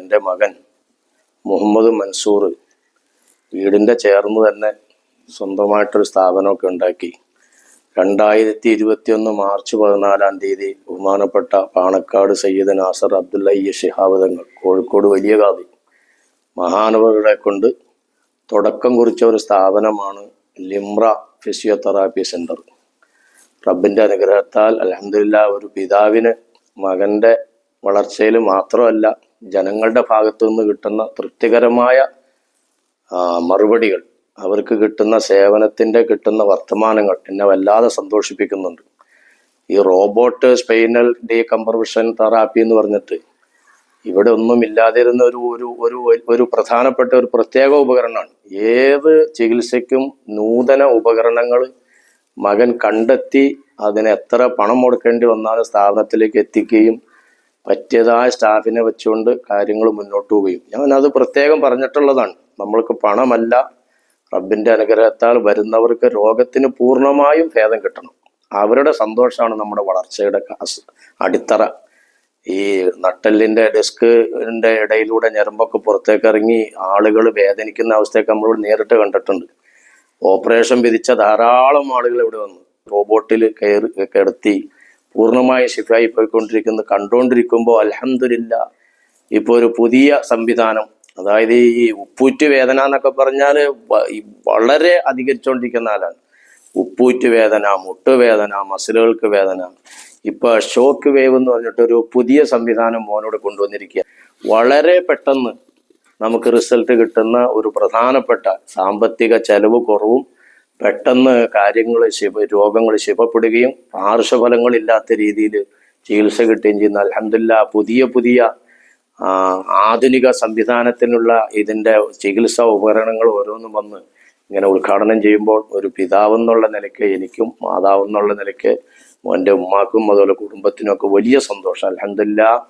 എൻ്റെ മകൻ മുഹമ്മദ് മൻസൂർ വീടിൻ്റെ ചേർന്ന് തന്നെ സ്വന്തമായിട്ടൊരു സ്ഥാപനമൊക്കെ ഉണ്ടാക്കി 2021 മാർച്ച് 14 ബഹുമാനപ്പെട്ട പാണക്കാട് സയ്യിദ് നാസർ അബ്ദുള്ള ശിഹാബ് തങ്ങൾ കോഴിക്കോട് വലിയ ഖാദി മഹാനവറുകളെ കൊണ്ട് തുടക്കം കുറിച്ച ഒരു സ്ഥാപനമാണ് ലിംറ ഫിസിയോതെറാപ്പി സെന്റർ. റബ്ബിൻ്റെ അനുഗ്രഹത്താൽ അൽഹംദുലില്ലാഹ് ഒരു പിതാവിന് മകൻ്റെ വളർച്ചയിൽ മാത്രമല്ല ജനങ്ങളുടെ ഭാഗത്തു നിന്ന് കിട്ടുന്ന തൃപ്തികരമായ മറുപടികൾ, അവർക്ക് കിട്ടുന്ന സേവനത്തിൻ്റെ കിട്ടുന്ന വർത്തമാനങ്ങൾ എന്നെ വല്ലാതെ സന്തോഷിപ്പിക്കുന്നുണ്ട്. ഈ റോബോട്ട് സ്പൈനൽ ഡീകംപ്രഷൻ തെറാപ്പി എന്ന് പറഞ്ഞിട്ട് ഇവിടെ ഒന്നും ഇല്ലാതിരുന്ന ഒരു പ്രധാനപ്പെട്ട ഒരു പ്രത്യേക ഉപകരണമാണ്. ഏത് ചികിത്സയ്ക്കും നൂതന ഉപകരണങ്ങൾ മകൻ കണ്ടെത്തി അതിന് എത്ര പണം കൊടുക്കേണ്ടി വന്നാലും സ്ഥാപനത്തിലേക്ക് എത്തിക്കുകയും പറ്റിയതായ സ്റ്റാഫിനെ വെച്ചുകൊണ്ട് കാര്യങ്ങൾ മുന്നോട്ട് പോവുകയും ഞാൻ അത് പ്രത്യേകം പറഞ്ഞിട്ടുള്ളതാണ്. നമ്മൾക്ക് പണമല്ല, റബ്ബിൻ്റെ അനുഗ്രഹത്താൽ വരുന്നവർക്ക് രോഗത്തിന് പൂർണ്ണമായും ഭേദം കിട്ടണം. അവരുടെ സന്തോഷമാണ് നമ്മുടെ വളർച്ചയുടെ അടിത്തറ. ഈ നട്ടെല്ലിൻ്റെ ഡിസ്കിൻ്റെ ഇടയിലൂടെ ഞരമ്പൊക്കെ പുറത്തേക്ക് ഇറങ്ങി ആളുകൾ വേദനിക്കുന്ന അവസ്ഥയൊക്കെ നമ്മൾ നേരിട്ട് കണ്ടിട്ടുണ്ട്. ഓപ്പറേഷൻ വിധിച്ച ധാരാളം ആളുകൾ ഇവിടെ വന്നു റോബോട്ടിൽ കിടത്തി പൂർണ്ണമായി ശിഫായി പോയിക്കൊണ്ടിരിക്കുന്നത് കണ്ടുകൊണ്ടിരിക്കുമ്പോൾ അൽഹംദുലില്ലാ ഇപ്പോൾ ഒരു പുതിയ സംവിധാനം, അതായത് ഈ ഉപ്പൂറ്റ് വേദന എന്നൊക്കെ പറഞ്ഞാൽ വളരെ അധികരിച്ചുകൊണ്ടിരിക്കുന്ന ആളാണ്. ഉപ്പൂറ്റ് വേദന, മുട്ടുവേദന, മസിലുകൾക്ക് വേദന, ഇപ്പൊ ഷോക്ക് വേവ് എന്ന് പറഞ്ഞിട്ടൊരു പുതിയ സംവിധാനം മോനോട് കൊണ്ടുവന്നിരിക്കുക. വളരെ പെട്ടെന്ന് നമുക്ക് റിസൾട്ട് കിട്ടുന്ന ഒരു പ്രധാനപ്പെട്ട സാമ്പത്തിക ചെലവ് കുറവും പെട്ടെന്ന് രോഗങ്ങൾ ശിവപ്പെടുകയും പാർശ്വഫലങ്ങളില്ലാത്ത രീതിയിൽ ചികിത്സ കിട്ടുകയും ചെയ്യുന്ന അൽഹംദുലില്ലാഹ് പുതിയ ആധുനിക സംവിധാനത്തിനുള്ള ഇതിൻ്റെ ചികിത്സാ ഉപകരണങ്ങൾ ഓരോന്നും വന്ന് ഇങ്ങനെ ഉദ്ഘാടനം ചെയ്യുമ്പോൾ ഒരു പിതാവെന്നുള്ള നിലയ്ക്ക് എനിക്കും മാതാവെന്നുള്ള നിലയ്ക്ക് എൻ്റെ ഉമ്മാക്കും അതുപോലെ കുടുംബത്തിനും ഒക്കെ വലിയ സന്തോഷം. അൽഹംദുലില്ലാഹ്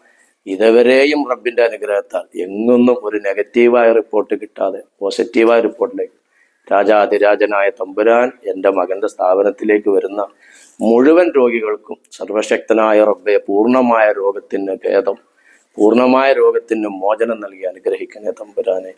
ഇതുവരെയും റബ്ബിൻ്റെ അനുഗ്രഹത്താൽ എങ്ങൊന്നും ഒരു നെഗറ്റീവായ റിപ്പോർട്ട് കിട്ടാതെ പോസിറ്റീവായ റിപ്പോർട്ടിലേക്ക് രാജാതിരാജനായ തമ്പുരാൻ എൻ്റെ മകൻ്റെ സ്ഥാപനത്തിലേക്ക് വരുന്ന മുഴുവൻ രോഗികൾക്കും സർവശക്തനായ റബ്ബെ പൂർണ്ണമായ രോഗത്തിന് ഭേദം, പൂർണ്ണമായ രോഗത്തിന് മോചനം നൽകി അനുഗ്രഹിക്കണേ തമ്പുരാനെ.